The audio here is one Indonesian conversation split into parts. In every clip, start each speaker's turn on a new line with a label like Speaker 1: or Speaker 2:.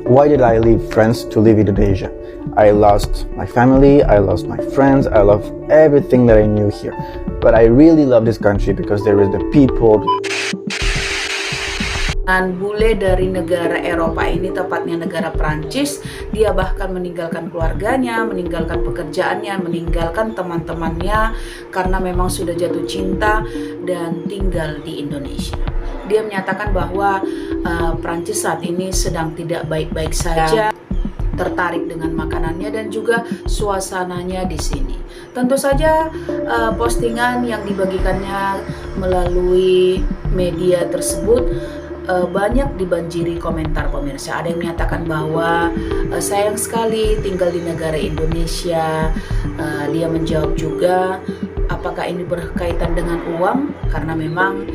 Speaker 1: Why did I leave France to live in Indonesia? I lost my family, I lost my friends, I lost everything that I knew here. But I really love this country because there is the people.
Speaker 2: Dan bule dari negara Eropa ini, tepatnya negara Prancis, dia bahkan meninggalkan keluarganya, meninggalkan pekerjaannya, meninggalkan teman-temannya karena memang sudah jatuh cinta dan tinggal di Indonesia. Dia menyatakan bahwa Prancis saat ini sedang tidak baik-baik saja, tertarik dengan makanannya dan juga suasananya di sini. Tentu saja postingan yang dibagikannya melalui media tersebut banyak dibanjiri komentar pemirsa. Ada yang menyatakan bahwa sayang sekali tinggal di negara Indonesia. Dia menjawab juga, apakah ini berkaitan dengan uang? Karena memang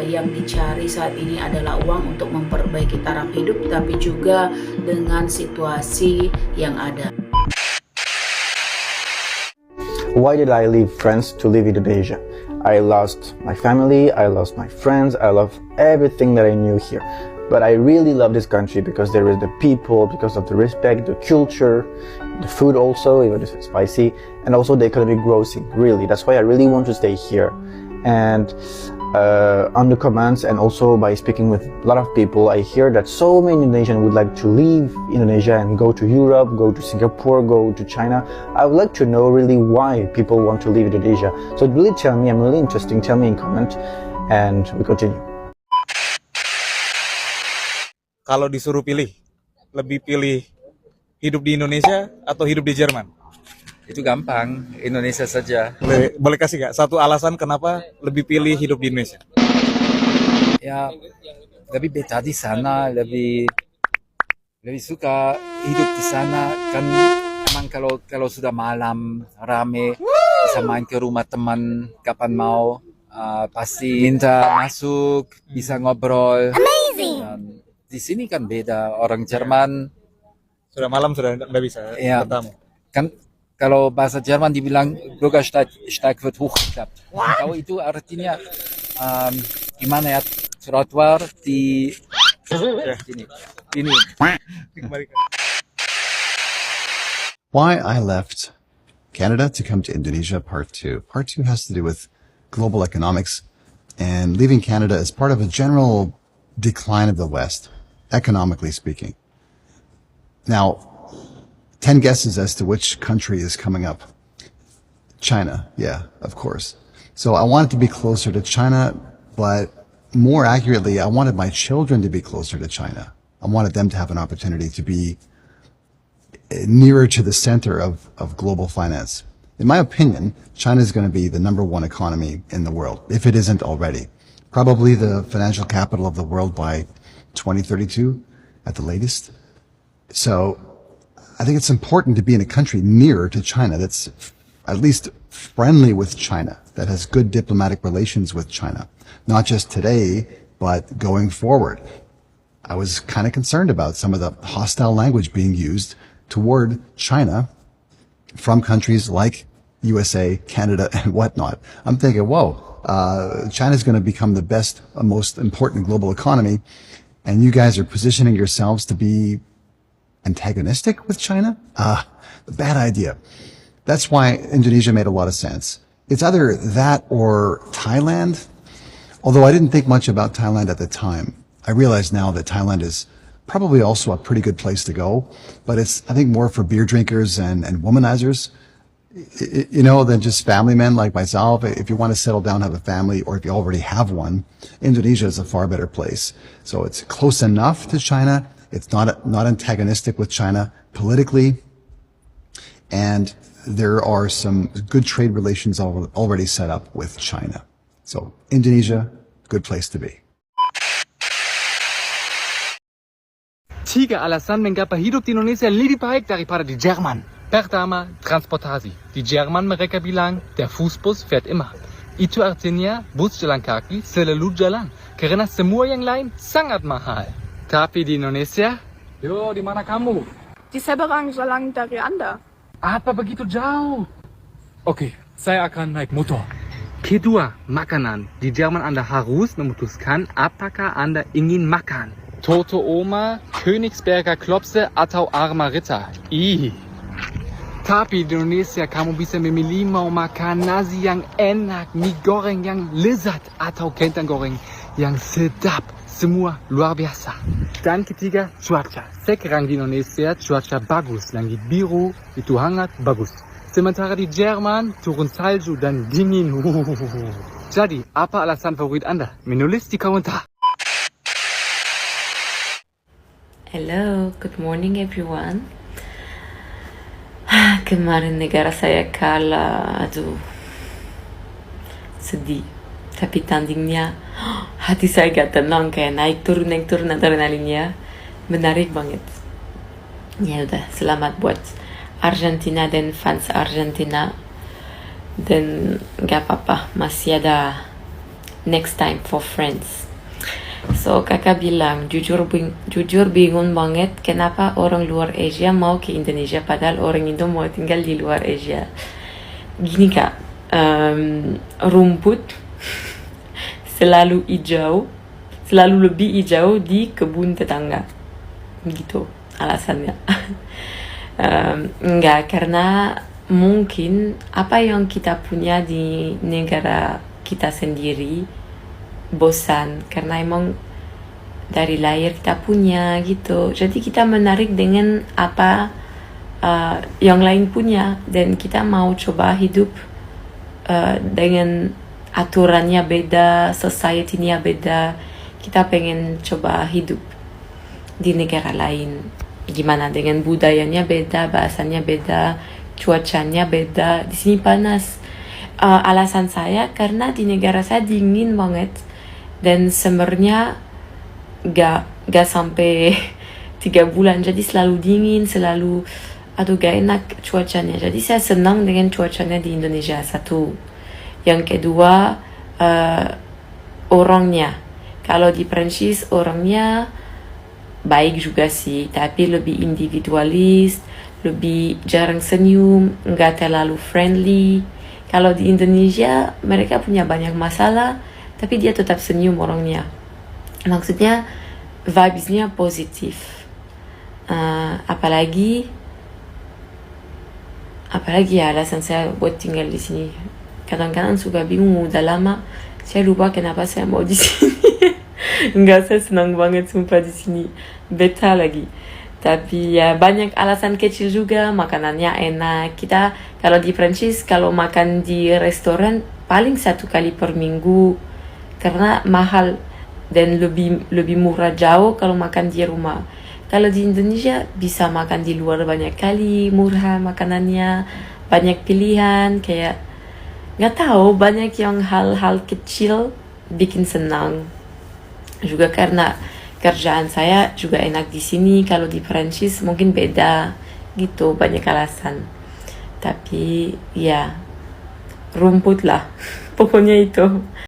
Speaker 2: yang dicari saat ini adalah uang untuk memperbaiki taraf hidup, tapi juga dengan situasi yang ada.
Speaker 1: Why did I leave France to live in Indonesia? I lost my family, I lost my friends, I lost everything that I knew here. But I really love this country because there is the people, because of the respect, the culture, the food also, even if it's spicy, and also the economic growth, really. That's why I really want to stay here. And on the comments and also by speaking with a lot of people, I hear that so many Indonesians would like to leave Indonesia and go to Europe, go to Singapore, go to China. I would like to know really why people want to leave Indonesia. So really tell me, I'm really interesting, tell me in comment, and we continue.
Speaker 3: Kalau disuruh pilih, lebih pilih hidup di Indonesia atau hidup di Jerman?
Speaker 4: Itu gampang, Indonesia saja.
Speaker 3: Boleh kasih nggak satu alasan kenapa lebih pilih hidup di Indonesia?
Speaker 4: Ya, lebih betah di sana, lebih suka hidup di sana. Kan emang kalau sudah malam rame, bisa main ke rumah teman kapan mau, pasti minta masuk, bisa ngobrol. Amazing. Dan di sini kan beda, orang Jerman
Speaker 3: Sudah malam sudah nggak bisa bertamu.
Speaker 4: Kan kalau bahasa Jerman dibilang Bürgersteig wird hochgeklappt. Tahu itu artinya gimana ya, trotoar di ini.
Speaker 5: Why I left Canada to come to Indonesia, part 2. Part 2 has to do with global economics, and leaving Canada is part of a general decline of the West, economically speaking. Now, 10 guesses as to which country is coming up. China, yeah, of course. So I wanted to be closer to China, but more accurately, I wanted my children to be closer to China. I wanted them to have an opportunity to be nearer to the center of global finance. In my opinion, China is going to be the #1 economy in the world, if it isn't already. Probably the financial capital of the world by 2032 at the latest. So I think it's important to be in a country nearer to China that's at least friendly with China, that has good diplomatic relations with China, not just today, but going forward. I was kind of concerned about some of the hostile language being used toward China from countries like USA, Canada, and whatnot. I'm thinking, whoa, China's going to become the best, most important global economy, and you guys are positioning yourselves to be antagonistic with China? Bad idea. That's why Indonesia made a lot of sense. It's either that or Thailand. Although I didn't think much about Thailand at the time. I realize now that Thailand is probably also a pretty good place to go, but it's, I think, more for beer drinkers and womanizers, you know, than just family men like myself. If you want to settle down, have a family, or if you already have one, Indonesia is a far better place. So it's close enough to China. It's not antagonistic with China politically, and there are some good trade relations already set up with China. So Indonesia, good place to be.
Speaker 6: 3 alasan mengapa hidup di Indonesia lebih baik daripada di Jerman. Pertama, transportasi. Di Jerman mereka bilang, der Fußbus fährt immer. Itu artinya bus jalan kaki selalu jalan, karena semua yang lain sangat mahal. Tapi di Indonesia, yo, di mana kamu?
Speaker 7: Di Seberang, Jalan dari Anda.
Speaker 6: Apa begitu jauh? Oke, saya akan naik motor. Kedua, makanan. Di Jerman Anda harus memutuskan apakah Anda ingin makan. Tote Oma, Königsberger Klopse atau Armarita. Ih. Tapi di Indonesia kamu bisa memilih mau makan nasi yang enak, mie goreng yang lezat atau kentang goreng yang sedap. Semua luar biasa. Dan ketiga, cuaca. Sekarang di Indonesia cuaca bagus. Langit biru, itu hangat, bagus. Sementara di Jerman turun salju dan dingin. Jadi, apa alasan favorit Anda? Menulis di komentar.
Speaker 8: Hello, good morning everyone. Kemarin negara saya kalah, aduh, sedih. Tapi tandingnya, hati saya gak tenang, kayak naik turun adrenalinnya, menarik banget. Ya udah, selamat buat Argentina dan fans Argentina. Dan gak apa-apa, masih ada next time for friends. So kakak bilang, jujur bingung banget kenapa orang luar Asia mau ke Indonesia padahal orang Indo mau tinggal di luar Asia. Gini kak, rumput selalu lebih hijau di kebun tetangga. Gitu alasannya. Enggak, karena mungkin apa yang kita punya di negara kita sendiri bosan, karena emang dari lahir kita punya gitu, jadi kita menarik dengan apa yang lain punya, dan kita mau coba hidup dengan aturannya beda, society-nya beda. Kita pengen coba hidup di negara lain, gimana dengan budayanya beda, bahasanya beda, cuacanya beda. Di sini panas. Alasan saya karena di negara saya dingin banget. Dan summernya gak sampai 3 bulan, jadi selalu dingin, selalu aduh gak enak cuacanya. Jadi saya senang dengan cuacanya di Indonesia, satu. Yang kedua, orangnya. Kalau di Prancis orangnya baik juga sih, tapi lebih individualis, lebih jarang senyum, gak terlalu friendly. Kalau di Indonesia mereka punya banyak masalah, tapi dia tetap senyum orangnya. Maksudnya vibes-nya positif. Apalagi ya alasan saya buat tinggal di sini. Kadang-kadang suka bingung, udah lama saya lupa kenapa saya mau di sini. Enggak, saya senang banget sumpah di sini. Beta lagi. Tapi ya banyak alasan kecil juga, makanannya enak. Kita kalau di Prancis kalau makan di restoran paling 1 kali per minggu, karena mahal dan lebih murah jauh kalau makan di rumah. Kalau di Indonesia bisa makan di luar banyak kali, murah makanannya, banyak pilihan, kayak nggak tahu, banyak yang hal-hal kecil bikin senang. Juga karena kerjaan saya juga enak di sini. Kalau di Prancis mungkin beda gitu, banyak alasan. Tapi ya rumput lah, pokoknya itu.